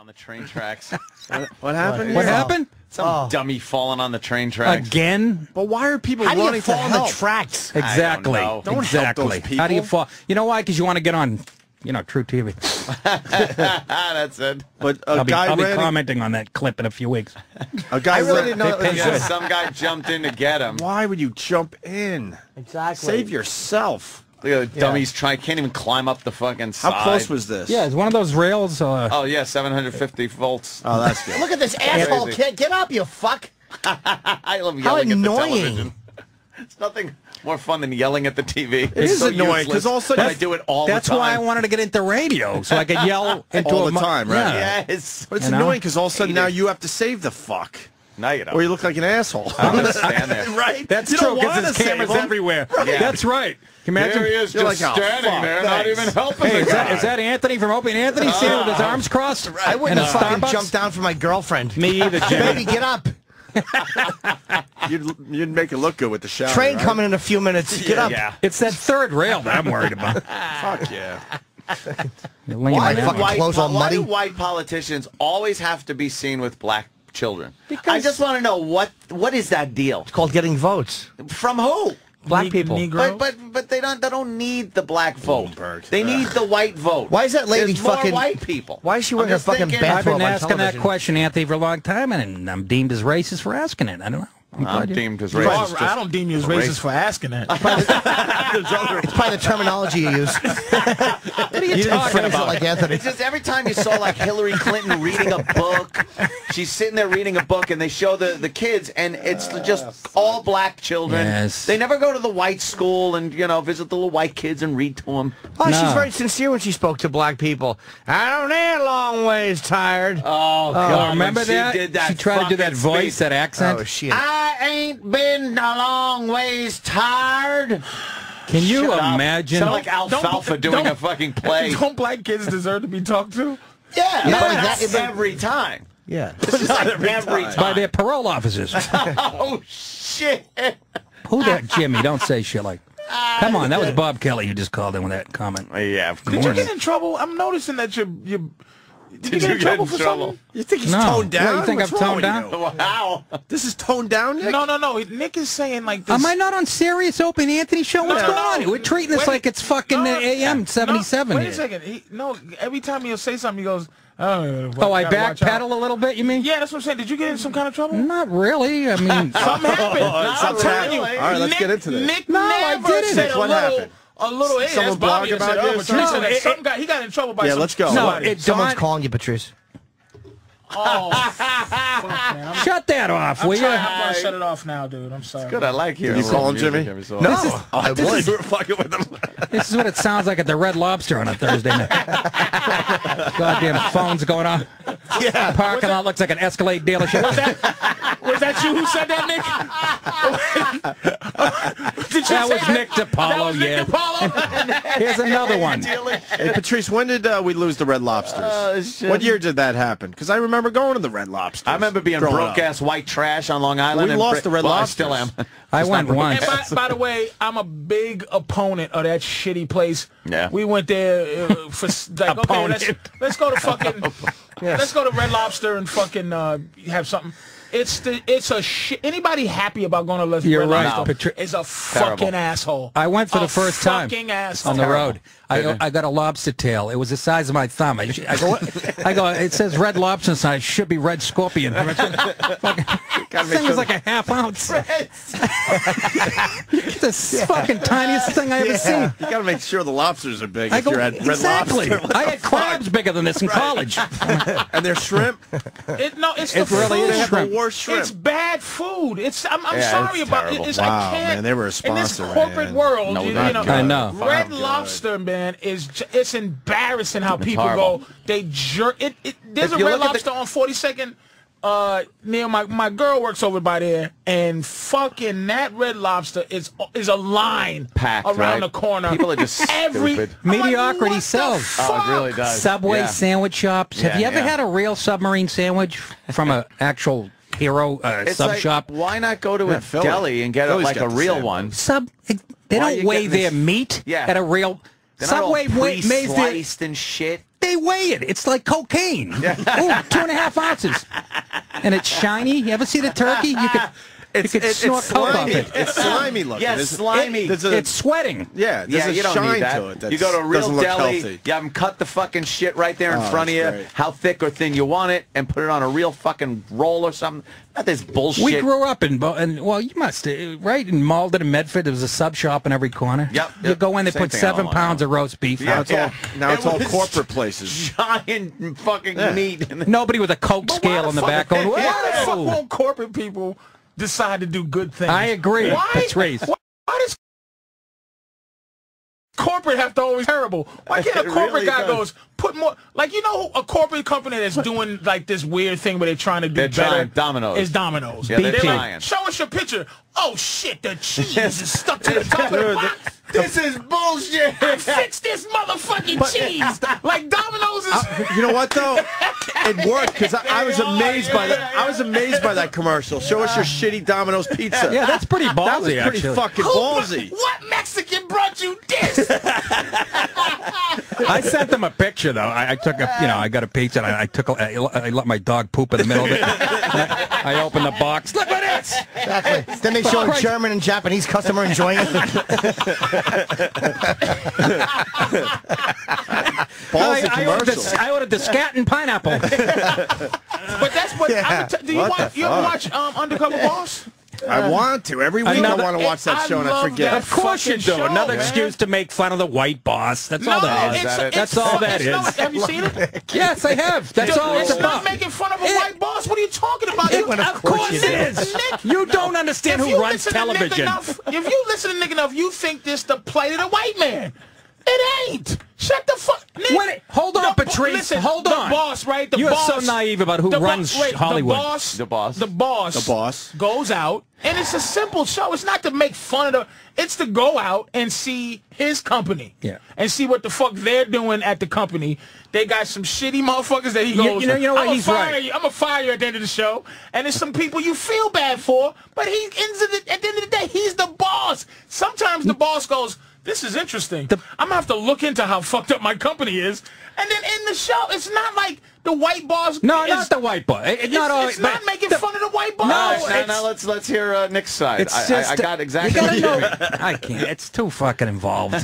On the train tracks. What happened? What happened? Some dummy falling on the train tracks. Again? But why are people How do running you fall to on help? the tracks? Exactly. Don't help exactly. those people. How do you fall? You know why? Because you want to get on, True TV. That's it. But I'll be ran commenting on that clip in a few weeks. a guy I really ran- didn't know that was Yeah, good. some guy jumped in to get him. Why would you jump in? Exactly. Save yourself. Look at the dummies can't even climb up the fucking side. How close was this? Yeah, it's one of those rails. Oh, yeah, 750 volts. Oh, that's good. Look at this asshole Crazy. kid. Get up, you fuck. I love How yelling annoying. at the television. It's nothing more fun than yelling at the TV. It is annoying, 'cause all of a sudden I do it all the time. That's why I wanted to get into radio, so I could yell into all a the time, right? Yeah. Yes. But it's You know? annoying because all of a sudden Hate now it. you have to save the fuck. No, you don't. Or you look like an asshole. I'm going to stand there. Right? That's You true, don't because wanna there's save cameras him. everywhere. Yeah. That's right. Can you imagine? There he is, You're just like, oh, standing fuck, there, not thanks. even helping Hey, the guy. is that Anthony from Opie and Anthony standing with his arms crossed? I wouldn't in a fucking Starbucks? jump down for my girlfriend. Me either, Jimmy. Baby, get up. You'd make it look good with the shower. Train right? coming in a few minutes. Get up. Yeah. It's that third rail that I'm worried about. Fuck yeah. You're leaning Why on that fucking one. clothes all Why muddy? do white politicians always have to be seen with black children? Because- I just want to know what is that deal? It's called getting votes. From who? Black people. But they don't need the black vote. Bloomberg. They need the white vote. Why is that lady There's more fucking- white people? Why is she I'm wearing her just fucking thinking- I've bathrobe been on asking that television? question, Anthony, for a long time, and I'm deemed as racist for asking it. I don't know. I'm deemed as Well, racist. I don't deem you as racist for asking that. It's probably the terminology you use. What are You you didn't talking phrase it about? like Anthony. It's just every time you saw like Hillary Clinton reading a book, she's sitting there reading a book, and they show the kids, and it's just all black children. Yes. They never go to the white school and visit the little white kids and read to them. Oh, she's No. very sincere when she spoke to black people. I don't need a long ways tired. Oh God! Remember when she that? did that She tried to do that fucking voice, speech. that accent. Oh, shit. I ain't been a long ways tired. Can you Shut up. imagine? Sound like Alfalfa doing a don't- fucking play. Don't black kids deserve to be talked to? Yeah, Yeah, but but that's that- every time. Yeah. It's just like every time. By their parole officers. Oh shit! Who that, Jimmy? Don't say shit like. Come on, that was Bob Kelly who just called in with that comment. Yeah, of Did you course. get in trouble? I'm noticing that you Did you get in get trouble in for trouble? something? You think he's No. toned down? What, you think What's I've wrong toned with down? you? Wow. This is toned down, Nick? No. Nick is saying like this. Am I not on Serious Open Anthony show? What's No, going no. on? We're treating this Wait. like it's fucking AM 77 Wait here. a second. Every time he'll say something, he goes, oh, I gotta watch out. backpedal a little bit, you mean? Yeah, that's what I'm saying. Did you get in some kind of trouble? Not really. I mean, Something happened. I'm something telling you. happened. All right, let's get into this. Nick No, I never didn't. said What happened? a little, hey, Someone that's Bobby blog that said, about oh, this? Patrice No, said that he got in trouble by Yeah, some, let's go. somebody. Someone's calling you, Patrice. Oh, fuck, man. shut that off, will I'm you? going to shut it off now, dude. I'm sorry. Good, I like hearing You call him music Jimmy? every so No, often. I would. You were fucking with him. This is what it sounds like at the Red Lobster on a Thursday night. Goddamn phones going on. Yeah. Parking lot looks like an Escalade dealership. Was that you who said that, Nick? Did you That say was Nick That Dipaolo, was Nick yeah. DiPaolo? Here's another one. Hey, Patrice, when did we lose the Red Lobsters? Shit. What year did that happen? Because I remember going to the Red Lobsters. I remember being growing broke up. ass white trash on Long Island. We and lost the Red well, Lobsters. I still am. I went once. And by the way, I'm a big opponent of that shitty place. Yeah. We went there for like, okay, let's go to fucking, let's go to Red Lobster and fucking have something. It's a shit. Anybody happy about going to You're Red right, Lobster is a fucking asshole. I went for the A first time fucking asshole. on the road. I got a lobster tail. It was the size of my thumb. I go. It says Red Lobster sign. It should be Red Scorpion. This thing was like a half ounce. It's the fucking tiniest thing I ever seen. You got to make sure the lobsters are big I if go, you're at Red exactly. Lobster. What I the had crabs bigger than this in college. And they're shrimp? It's It the really food. is They have the shrimp. worst shrimp. It's bad food. I'm Yeah, sorry it's about terrible. it. Wow, I can't, man, they were a in this sponsor, corporate man. world. No, you not know, good. I know. Red Good. Lobster, man, it's embarrassing how people horrible. go. They jerk. There's If a you Red look at Lobster on 42nd. Near my girl works over by there, and fucking that Red Lobster is a line Packed, around right? the corner. People are just stupid. I'm like, Mediocrity what the sells. fuck? Oh, it really does. Subway Yeah. sandwich shops. Have Yeah, you ever yeah. had a real submarine sandwich from an actual hero It's sub like, shop? why not go to Yeah, a Philly. deli and get Philly's like a got the real same one? They Why are don't you weigh getting their this- meat Yeah. at a real They're not all Subway weighs their pre-sliced and shit. they weigh it. It's like cocaine. Ooh, 2.5 ounces. And it's shiny. You ever see the turkey? You could... It's slimy. It's slimy looking. Yeah, slimy. It's sweating. Yeah, there's you a don't shine need that. to it. You go to a real deli, healthy. you have them cut the fucking shit right there in front of you, great. how thick or thin you want it, and put it on a real fucking roll or something. Not this bullshit. We grew up well, you must, right? In Malden and Medford, there was a sub shop in every corner. Yep. You go in, they Same put thing 7 all pounds of roast beef. Now it's all was corporate places. Giant fucking meat. Nobody with a Coke scale in the back going, Why the fuck whoa! won't corporate people decide to do good things? I agree. Patrice. Why does corporate have to always be terrible? Why can't a corporate really guy does. goes put more, like, you know, a corporate company that's doing like this weird thing where they're trying to do better? Domino's. Is Domino's. Yeah, they're They're trying. like, show us your picture. Oh shit, the cheese is stuck to the top of the box. This is bullshit. Fix this motherfucking cheese. Like Domino's is. You know what though? It worked because I was amazed by that. I was amazed by that commercial. Show us your shitty Domino's pizza. Yeah, that's pretty ballsy, That was pretty actually. fucking ballsy. What Mexican brought you this? I sent them a picture though. I took a, I got a pizza and I let my dog poop in the middle of it. I opened the box. Look at this. Exactly. Then they show a German and Japanese customer enjoying it. Ballsy commercial. I ordered the scat and pineapple. But that's what. Do you ever watch Undercover Boss? I want to. Every week I want to watch that show and I forget. Of course you do. Another excuse to make fun of the white boss. That's all that is. That's all that is. Have you seen it? Yes, I have. That's all it's It's not about. making fun of a white boss. What are you talking about? Of course it is. You don't understand who runs television. If you listen to Nick enough, you think this the plight of the white man. It ain't. Shut the fuck. Hold on, Patrice. Listen, hold on. The boss, right? The You're boss, so naive about who runs Hollywood. The boss goes out, and it's a simple show. It's not to make fun of it's to go out and see his company. Yeah. And see what the fuck they're doing at the company. They got some shitty motherfuckers that he goes, you know what? He's right. I'm a fire at the end of the show. And there's some people you feel bad for, but he ends it at the end of the day, he's the boss. Sometimes the boss goes, this is interesting. I'm going to have to look into how fucked up my company is. And then in the show, it's not like the white boss. No, not the white boss. It's not making fun of the white boss. Now let's hear Nick's side. It's just, I got exactly. You gotta know. I can't. It's too fucking involved.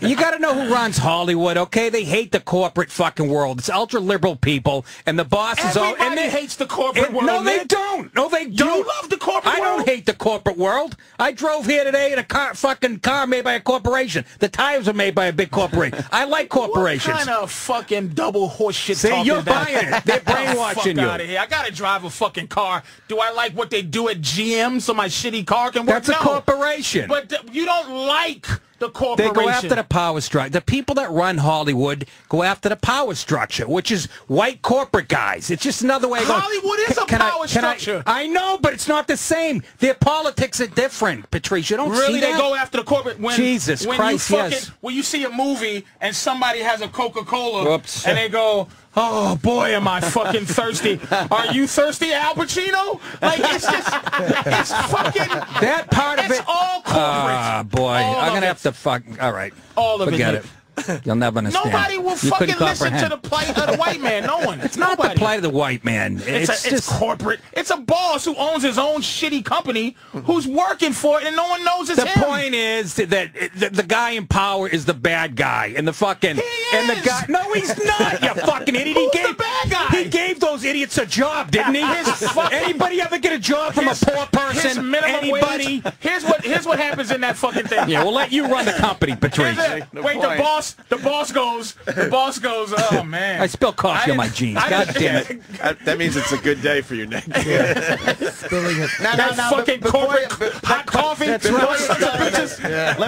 You got to know who runs Hollywood, okay? They hate the corporate fucking world. It's ultra liberal people, and the boss is all. Everybody hates the corporate world. No, they don't. No, they don't. You love the corporate world. I don't hate the corporate world. I drove here today in a fucking car made by a corporation. The tires are made by a big corporation. I like corporations. What kind of fucking double horse shit See, talk you're is that? buying it. They're brainwashing you. you. Out of here. I gotta drive a fucking car. Do I like what they do at GM so my shitty car can work? That's a corporation. But you don't like the corporation. They go after the power structure. The people that run Hollywood go after the power structure, which is white corporate guys. It's just another way of going. Hollywood is a power structure. I know, but it's not the same. Their politics are different, Patrice. You don't see that? Really, they go after the corporate when Jesus Christ, yes. When you see a movie and somebody has a Coca-Cola and they go, oh boy, am I fucking thirsty. Are you thirsty, Al Pacino? Like, it's just, it's fucking, that part of it. It's all corporate. Ah, boy. I'm going to have to fuck. All right. All of Forget it. You'll never understand. Nobody will fucking listen to the plight of the white man. No one. It's not the plight of the white man. It's corporate. It's a boss who owns his own shitty company who's working for it and no one knows it's him. The point is that the guy in power is the bad guy. And the fucking... And the guy... No, he's not, you fucking idiot. Who's the bad guy? He gave those idiots a job, didn't he? Anybody ever get a job from a poor person? Anybody? Here's what happens in that fucking thing. Yeah, we'll let you run the company, Patrice. Wait, the boss goes, oh man. I spilled coffee on my jeans. God damn it. That means it's a good day for your neck. Fucking corporate hot coffee. Let me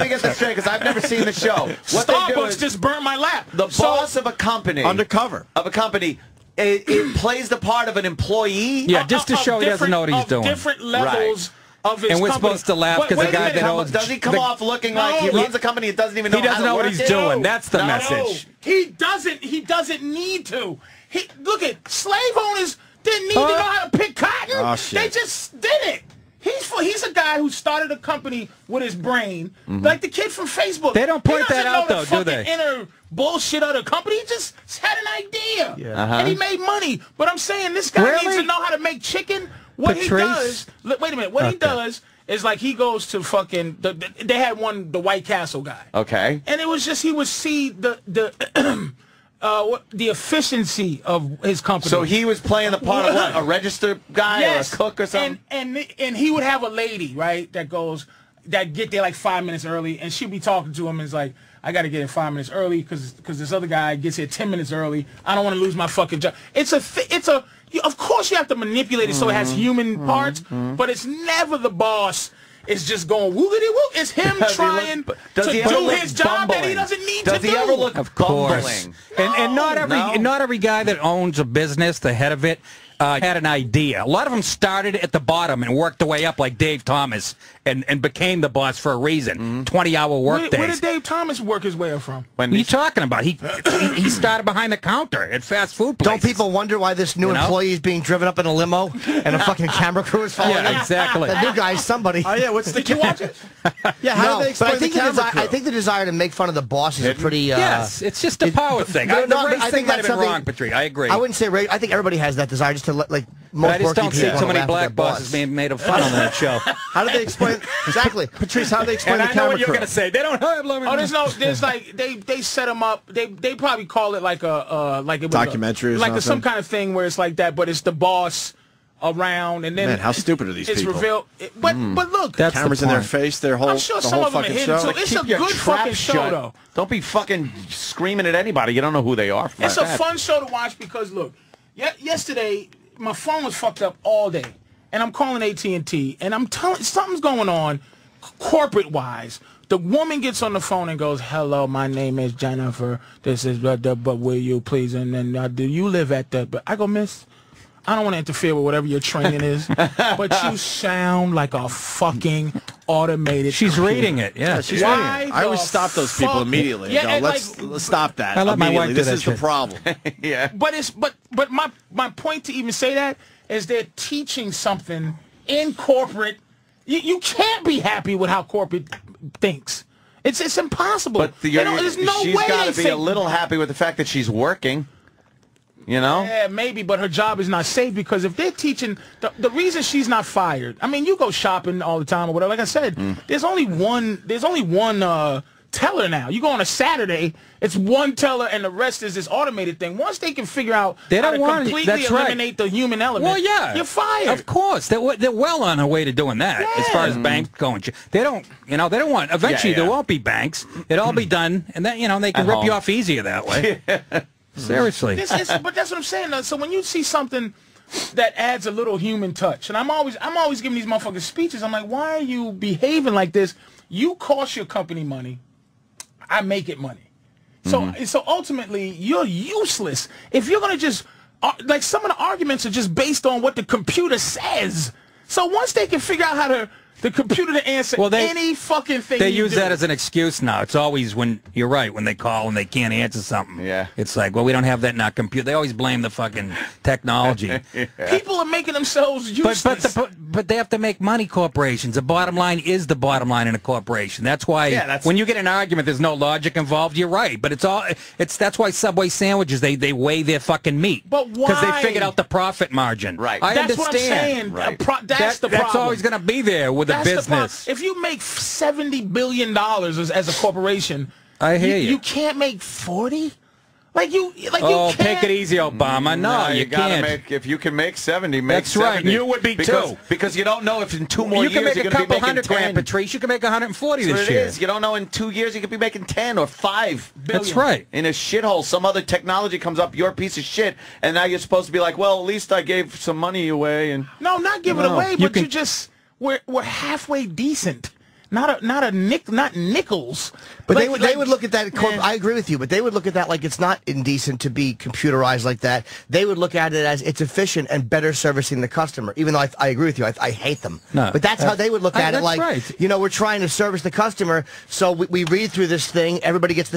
get this straight, because I've never seen the show. What Starbucks just burned my lap. The boss of a company. Undercover. Of a company. It plays the part of an employee. Yeah, just to show he doesn't know what he's doing. Different levels. Of his and we're company. supposed to laugh because the guy that owns... Does he come off looking like he runs a company and doesn't even know He doesn't know what he's doing. That's the message. He doesn't need to. Look at slave owners didn't need to know how to pick cotton. Oh, shit. They just did it. He's a guy who started a company with his brain, like the kid from Facebook. They don't point that out, though, do they? Inner bullshit other company. He just had an idea, Yeah. and he made money. But I'm saying this guy needs to know how to make chicken. What he does, wait a minute. What he does is like he goes to fucking. They had the White Castle guy. Okay. And it was just he would see the efficiency of his company. So he was playing the part of what? A register guy or a cook or something? And he would have a lady, right, that get there like 5 minutes early, and she'd be talking to him and it's like, I got to get in 5 minutes early because this other guy gets here 10 minutes early. I don't want to lose my fucking job. Of course you have to manipulate it so it has human parts, but it's never the boss. It's just going woogity woo. It's him trying to do his job that he doesn't need to do. Does he ever look bumbling? And not every guy that owns a business, the head of it, had an idea. A lot of them started at the bottom and worked their way up like Dave Thomas and became the boss for a reason. 20-hour work days. Where did Dave Thomas work his way up from? What are you talking about? He started behind the counter at fast food places. Don't people wonder why this new employee is being driven up in a limo and a fucking camera crew is following him? Yeah, exactly. The new guy's somebody. Oh, yeah, what's the... Did you watch it? Yeah, how do they explain but I think the desire to make fun of the boss is a pretty... yes, it's just a power thing. No, The race I thing think might that's have been something... wrong, Patrice. I agree. I wouldn't say race. I think everybody has that desire just to like most But I just working don't see people so many laugh at black their boss. bosses being made of fun on that show. How do they explain... Exactly. Patrice, how do they explain And the I know camera what you're crew? going to say. They don't have... There's like they set him up. They probably call it like a like it was Documentary or like something? some kind of thing where it's like that, but it's the boss around, and then Man, how stupid are these it's people? revealed. But look, That's Cameras the in their point. face, their whole, I'm sure the some whole of them are fucking hidden show. too. It's Keep a your good trap fucking show, shut. though. Don't be fucking screaming at anybody. You don't know who they are. It's a fun show to watch because look, yesterday my phone was fucked up all day, and I'm calling AT&T, and I'm telling something's going on, corporate wise. The woman gets on the phone and goes, "Hello, my name is Jennifer. This is but will you please?" And then do you live at the? But I go, "Miss, I don't want to interfere with whatever your training is, but you sound like a fucking automated." She's computer. reading it. Yeah, she's Why reading it. I always the stop those people fuck? immediately. Yeah, And and go, like- let's stop that I let my wife immediately. do This that is the shit. problem. Yeah. But my point to even say that is they're teaching something in corporate. You can't be happy with how corporate thinks. It's impossible. But there's no she's way got they to be say, a little happy with the fact that she's working. You know? Yeah, maybe, but her job is not safe because if they're teaching, the reason she's not fired. I mean, you go shopping all the time or whatever. Like I said, there's only one teller now. You go on a Saturday, it's one teller, and the rest is this automated thing. Once they can figure out how to completely eliminate the human element, Well, yeah, you're fired. Of course, they're well on their way to doing that. As far as banks going, they don't want. Eventually, there won't be banks. It'll all be done, and then they can rip you off easier that way. Seriously. But that's what I'm saying. So when you see something that adds a little human touch, and I'm always giving these motherfuckers speeches. I'm like, why are you behaving like this? You cost your company money. I make it money. So ultimately, you're useless. If you're going to just, like some of the arguments are just based on what the computer says. So once they can figure out how the computer to answer any fucking thing they you use do. that as an excuse now. It's always when, you're right, when they call and they can't answer something. Yeah. It's like, well, we don't have that in our computer. They always blame the fucking technology. People are making themselves useless. But they have to make money, corporations. The bottom line is the bottom line in a corporation. That's why when you get an argument, there's no logic involved. You're right. But that's why Subway sandwiches, they weigh their fucking meat. But why? Because they figured out the profit margin. Right. I That's understand. what I'm saying. Right. That's the problem. That's always going to be there with a That's business. If you make $70 billion as a corporation, I hear you. You can't make 40. You Oh, can't. take it easy, Obama. No, you gotta can't. if you can make 70, make That's right. 70. You would be too. Because you don't know if in 2 more You can years make you're a going to be couple making 100 grand, 10. Patrice. You can make 140 That's this what it year. is. You don't know in 2 years you could be making 10 or 5 billion. That's right. In a shithole, some other technology comes up, you're a piece of shit, and now you're supposed to be like, well, at least I gave some money away. And No, not give it away, but you just we're halfway decent. Not nickels. But they would look at that. I agree with you, but they would look at that like it's not indecent to be computerized like that. They would look at it as it's efficient and better servicing the customer. Even though I agree with you, I hate them. No, but that's how they would look at it. that's Like, right. we're trying to service the customer, so we read through this thing. Everybody gets the